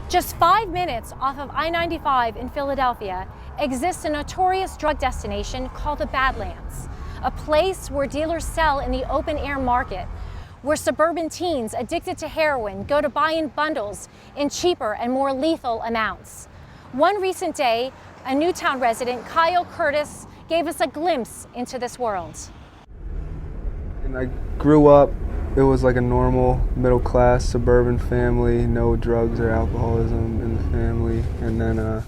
Just 5 minutes off of I-95 in Philadelphia exists a notorious drug destination called the Badlands, a place where dealers sell in the open-air market, where suburban teens addicted to heroin go to buy in bundles in cheaper and more lethal amounts. One recent day, a Newtown resident, Kyle Curtis, gave us a glimpse into this world. And I grew up, it was like a normal middle-class suburban family, no drugs or alcoholism in the family. And then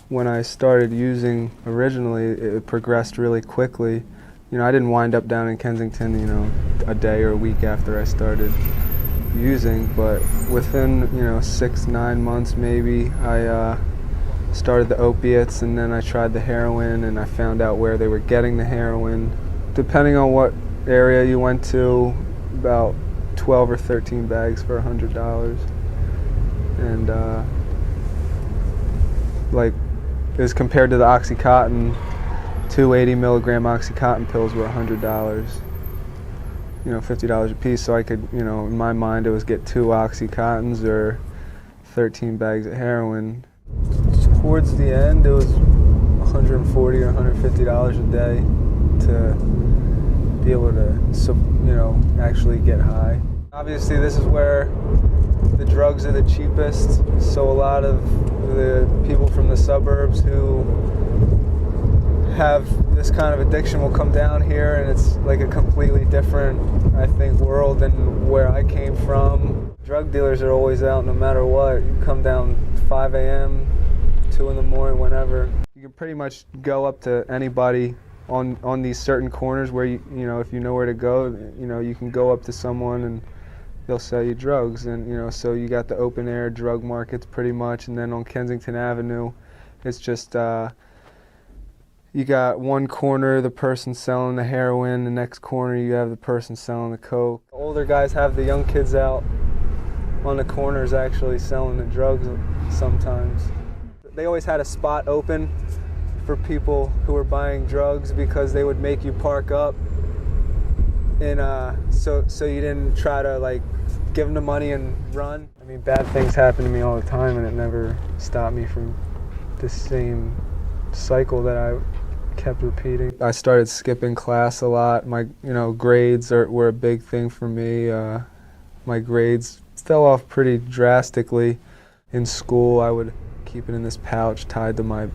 when I started using originally, it progressed really quickly. You know, I didn't wind up down in Kensington, you know, a day or a week after I started using, but within, 6-9 months maybe, I started the opiates, and then I tried the heroin, and I found out where they were getting the heroin. Depending on what area you went to, about 12 or 13 bags for $100. And like, as compared to the Oxycontin, 2 80-milligram Oxycontin pills were $100, $50 a piece. So I could, in my mind, it was get 2 Oxycontins or 13 bags of heroin. Towards the end, it was $140 or $150 a day to be able to, actually get high. Obviously, this is where the drugs are the cheapest, so a lot of the people from the suburbs who have this kind of addiction will come down here, and it's like a completely different, I think, world than where I came from. Drug dealers are always out no matter what. You come down 5 a.m., 2 in the morning, whenever. You can pretty much go up to anybody on these certain corners where if you know where to go, you can go up to someone and they'll sell you drugs. And so you got the open air drug markets pretty much, and then on Kensington Avenue, it's just you got one corner the person selling the heroin, the next corner you have the person selling the coke. Older guys have the young kids out on the corners actually selling the drugs sometimes. They always had a spot open for people who were buying drugs because they would make you park up, and so you didn't try to like give them the money and run. I mean, bad things happen to me all the time, and it never stopped me from the same cycle that I kept repeating. I started skipping class a lot. My grades were a big thing for me. My grades fell off pretty drastically in school. I would keep it in this pouch tied to my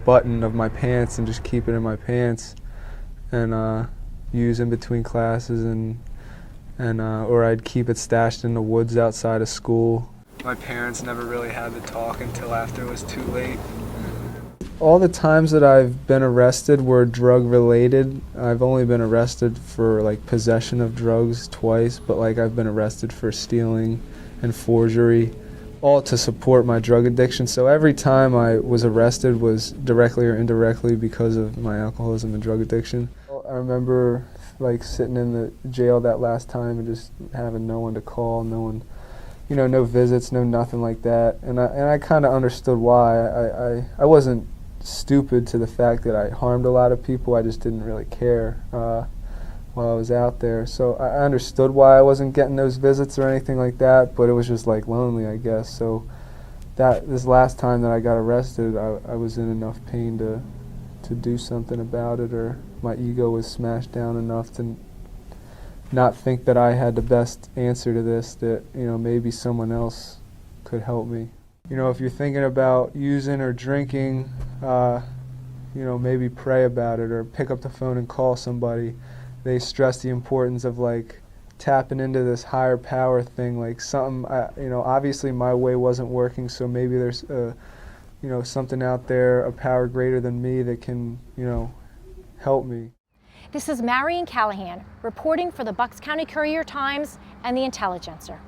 button of my pants and just keep it in my pants, and use in between classes, and or I'd keep it stashed in the woods outside of school. My parents never really had to talk until after it was too late. All the times that I've been arrested were drug related. I've only been arrested for like possession of drugs twice, but like I've been arrested for stealing and forgery, all to support my drug addiction. So every time I was arrested was directly or indirectly because of my alcoholism and drug addiction. I remember like sitting in the jail that last time and just having no one to call, no one, no visits, no nothing like that. And I kind of understood why. I wasn't stupid to the fact that I harmed a lot of people. I just didn't really care while I was out there. So I understood why I wasn't getting those visits or anything like that, but it was just like lonely, I guess. So this last time that I got arrested, I was in enough pain to do something about it, or my ego was smashed down enough to not think that I had the best answer to this, that maybe someone else could help me. If you're thinking about using or drinking, maybe pray about it or pick up the phone and call somebody. They stress the importance of like tapping into this higher power thing, like something, obviously my way wasn't working, so maybe there's something out there, a power greater than me that can, help me. This is Marion Callahan reporting for the Bucks County Courier-Times and the Intelligencer.